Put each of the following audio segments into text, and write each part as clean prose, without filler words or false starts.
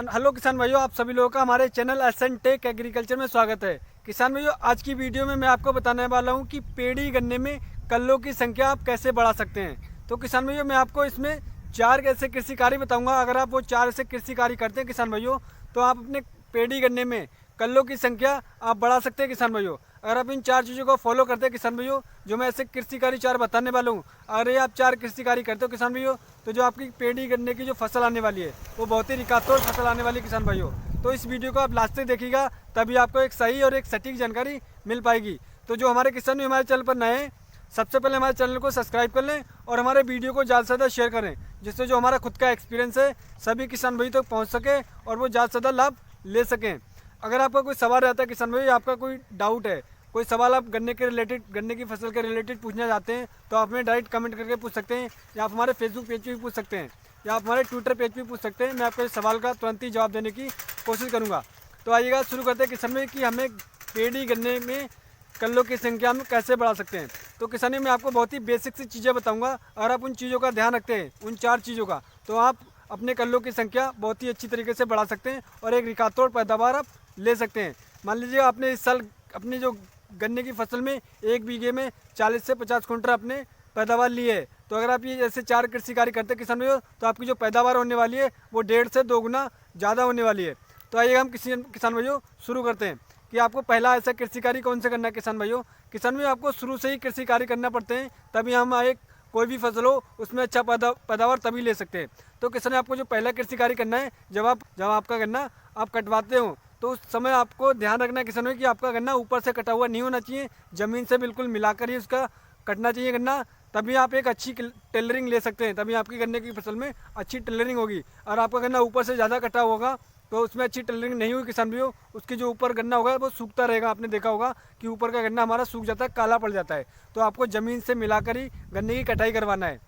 Hello किसान भाइयों, आप सभी लोगों का हमारे चैनल एसएन टेक एग्रीकल्चर में स्वागत है। किसान भाइयों, आज की वीडियो में मैं आपको बताने वाला हूं कि पेड़ी गन्ने में कल्लों की संख्या आप कैसे बढ़ा सकते हैं। तो किसान भाइयों, मैं आपको इसमें 4 ऐसे कृषि कार्य बताऊंगा। अगर आप वो 4 ऐसे कृषि कार्य करते हैं किसान भाइयों, तो आप अपने पेड़ी गन्ने में कल्लों की संख्या आप बढ़ा सकते हैं किसान भाइयों। अगर आप इन 4 चीज़ों को फॉलो करते हैं किसान भाइयों, जो मैं ऐसे कृषि कार्य 4 बताने वाला हूँ, अगर ये आप 4 कृषि कार्य करते हो किसान भाइयों, तो जो आपकी पेड़ी गन्ने की जो फसल आने वाली है वो बहुत ही रिकातोड़ फसल आने वाली है किसान भाइयों। तो इस वीडियो को आप लास्ट तक देखिएगा, तभी आपको एक सही और एक सटीक जानकारी मिल पाएगी। तो जो हमारे किसान भाई हमारे चैनल पर नए हैं, सबसे पहले हमारे चैनल को सब्सक्राइब कर लें और हमारे वीडियो को ज़्यादा से ज़्यादा शेयर करें, जिससे जो हमारा खुद का एक्सपीरियंस है सभी किसान भाई तक पहुँच सके और वो ज़्यादा से ज़्यादा लाभ ले सकें। अगर आपका कोई सवाल रहता है किसान भाई, आपका कोई डाउट है, कोई सवाल आप गन्ने के रिलेटेड, गन्ने की फसल के रिलेटेड पूछना चाहते हैं, तो आप हमें डायरेक्ट कमेंट करके पूछ सकते हैं, या आप हमारे फेसबुक पेज पे भी पूछ सकते हैं, या आप हमारे ट्विटर पेज पे पूछ सकते हैं। मैं आपके सवाल का तुरंत ही जवाब देने की कोशिश करूँगा। तो आइएगा शुरू करते हैं किसान भाई कि हमें पेड़ी गन्ने में कल्लों की संख्या में कैसे बढ़ा सकते हैं। तो किसानी में आपको बहुत ही बेसिक सी चीज़ें बताऊँगा। अगर आप उन चीज़ों का ध्यान रखते हैं, उन 4 चीज़ों का, तो आप अपने कल्लों की संख्या बहुत ही अच्छी तरीके से बढ़ा सकते हैं और एक रिकातोड़ पैदावार आप ले सकते हैं। मान लीजिए आपने इस साल अपनी जो गन्ने की फसल में 1 बीघे में 40 से 50 कुंटल अपने पैदावार ली है, तो अगर आप ये जैसे 4 कृषि कार्य करते हैं किसान भाइयों, तो आपकी जो पैदावार होने वाली है वो 1.5 से 2 गुना ज़्यादा होने वाली है। तो आइए हम किसान भाइयों शुरू करते हैं कि आपको पहला ऐसा कृषि कार्य कौन से करना है किसान भाइयों। किसान भाइयों, आपको शुरू से ही कृषि कार्य करना पड़ते हैं, तभी हम एक कोई भी फसल हो उसमें अच्छा पैदावार तभी ले सकते हैं। तो किसान आपको जो पहला कृषि कार्य करना है, जब आपका गन्ना आप कटवाते हो, तो उस समय आपको ध्यान रखना है किसान भाई कि आपका गन्ना ऊपर से कटा हुआ नहीं होना चाहिए, ज़मीन से बिल्कुल मिलाकर ही उसका कटना चाहिए गन्ना। तभी आप एक अच्छी टेलरिंग ले सकते हैं, तभी आपकी गन्ने की फसल में अच्छी टेलरिंग होगी। और आपका गन्ना ऊपर से ज़्यादा कटा होगा तो उसमें अच्छी टेलरिंग नहीं हुई किसान भाइयों, उसकी जो ऊपर गन्ना होगा वो सूखता रहेगा। आपने देखा होगा कि ऊपर का गन्ना हमारा सूख जाता है, काला पड़ जाता है। तो आपको ज़मीन से मिलाकर ही गन्ने की कटाई करवाना है।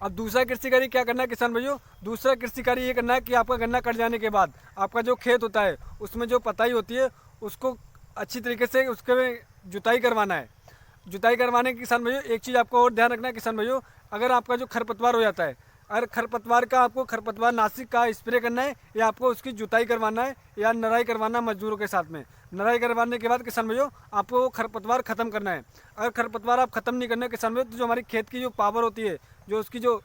अब दूसरा कृषि कार्य क्या करना है किसान भाइयों, दूसरा कृषि कार्य ये करना है कि आपका गन्ना कट जाने के बाद आपका जो खेत होता है उसमें जो पताई होती है उसको अच्छी तरीके से उसके में जुताई करवाना है। जुताई करवाने के किसान भाइयों एक चीज़ आपको और ध्यान रखना है किसान भाइयों, अगर आपका जो खरपतवार हो जाता है, अगर खरपतवार का आपको खरपतवार नाशक का स्प्रे करना है या आपको उसकी जुताई करवाना है या नराई करवाना मजदूरों के साथ में। नराई करवाने के बाद किसान भाइयों आपको वो खरपतवार ख़त्म करना है। अगर खरपतवार आप ख़त्म नहीं करना किसान भाइयों, तो जो हमारी खेत की जो पावर होती है, जो उसकी जो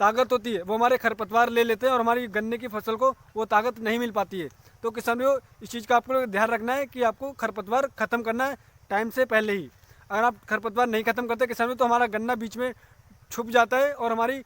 ताकत होती है, वो हमारे खरपतवार ले लेते हैं और हमारी गन्ने की फसल को वो ताकत नहीं मिल पाती है। तो किसान भाइयों इस चीज़ का आपको ध्यान रखना है कि आपको खरपतवार ख़त्म करना है टाइम से पहले ही। अगर आप खरपतवार नहीं ख़त्म करते किसान भाइयों, तो हमारा गन्ना बीच में छुप जाता है और हमारी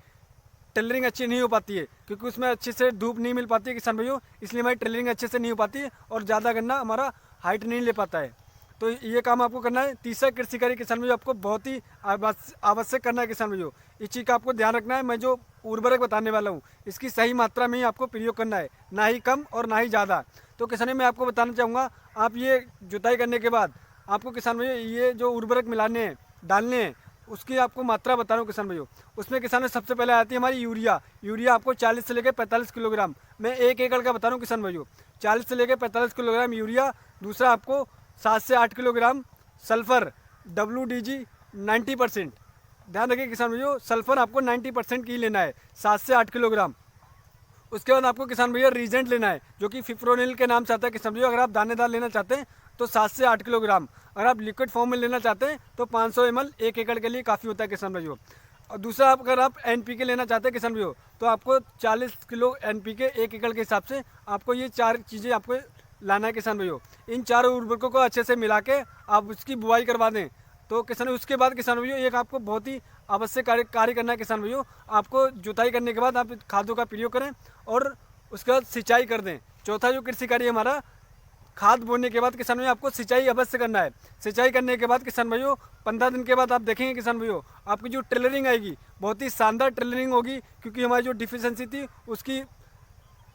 टेलरिंग अच्छी नहीं हो पाती है, क्योंकि उसमें अच्छे से धूप नहीं मिल पाती है किसान भाइयों, इसलिए हमारी टेलरिंग अच्छे से नहीं हो पाती है और ज़्यादा गन्ना हमारा हाइट नहीं ले पाता है। तो ये काम आपको करना है। तीसरा कृषि कार्य किसान भाइयों आपको बहुत ही आवश्यक करना है किसान भाइयों, इस चीज़ का आपको ध्यान रखना है। मैं जो उर्वरक बताने वाला हूँ इसकी सही मात्रा में ही आपको प्रयोग करना है, ना ही कम और ना ही ज़्यादा। तो किसान भाई मैं आपको बताना चाहूँगा, आप ये जुताई करने के बाद आपको किसान भाइयों ये जो उर्वरक मिलाने हैं, डालने हैं, उसकी आपको मात्रा बता रहा हूँ किसान भाइयों। उसमें किसान में सबसे पहले आती है हमारी यूरिया। यूरिया आपको 40 से लेकर 45 किलोग्राम, मैं 1 एकड़ का बता रहा हूँ किसान भाइयों, 40 से लेकर 45 किलोग्राम यूरिया। दूसरा आपको 7 से 8 किलोग्राम सल्फ़र WDG 90%, ध्यान रखिए किसान भाइयों, सल्फ़र आपको 90% की लेना है, 7 से 8 किलोग्राम। उसके बाद आपको किसान भैया रीजेंट लेना है, जो कि फिप्रोनिल के नाम से आता है किसान भैया। अगर आप दानेदार लेना चाहते हैं तो 7 से 8 किलोग्राम, अगर आप लिक्विड फॉर्म में लेना चाहते हैं तो 500 ml 1 एकड़ के लिए काफ़ी होता है किसान भाइयों। और दूसरा अगर आप NPK लेना चाहते हैं किसान भाइयों, तो आपको 40 किलो NPK 1 एकड़ के हिसाब से आपको ये 4 चीज़ें आपको लाना है किसान भाइयों। इन 4 उर्वरकों को अच्छे से मिला के आप उसकी बुआई करवा दें। तो किसान उसके बाद किसान भाइयों एक आपको बहुत ही आवश्यक कार्य करना है किसान भाइयों, आपको जुताई करने के बाद आप खादों का प्रयोग करें और उसके बाद सिंचाई कर दें। चौथा जो कृषि कार्य हमारा, खाद बोने के बाद किसान भाइयों आपको सिंचाई अवश्य करना है। सिंचाई करने के बाद किसान भाइयों 15 दिन के बाद आप देखेंगे किसान भाइयों आपकी जो टेलरिंग आएगी बहुत ही शानदार टेलरिंग होगी, क्योंकि हमारी जो डिफिशेंसी थी उसकी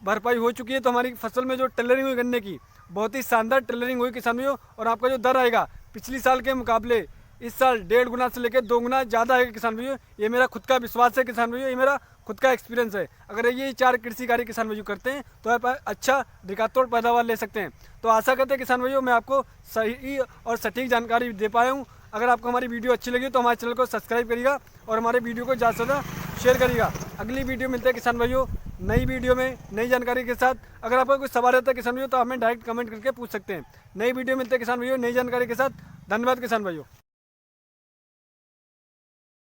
भरपाई हो चुकी है। तो हमारी फसल में जो टेलरिंग हुई गन्ने की, बहुत ही शानदार टेलरिंग हुई किसान भाइयों, और आपका जो दर आएगा पिछली साल के मुकाबले इस साल 1.5 गुना से लेकर 2 गुना ज़्यादा है किसान भाइयों। ये मेरा खुद का विश्वास है किसान भाइयों, ये मेरा खुद का एक्सपीरियंस है। अगर ये 4 कृषि कार्य किसान भाइयों करते हैं तो आप अच्छा रिकातोड़ पैदावार ले सकते हैं। तो आशा करते हैं किसान भाइयों मैं आपको सही और सटीक जानकारी दे पाया हूँ। अगर आपको हमारी वीडियो अच्छी लगी तो हमारे चैनल को सब्सक्राइब करिएगा और हमारे वीडियो को ज़्यादा से ज़्यादा शेयर करिएगा। अगली वीडियो मिलते हैं किसान भाइयों नई वीडियो में नई जानकारी के साथ। अगर आपका कोई सवाल रहता है किसान भाइयों तो हमें डायरेक्ट कमेंट करके पूछ सकते हैं। नई वीडियो मिलते हैं किसान भाइयों नई जानकारी के साथ। धन्यवाद किसान भाइयों।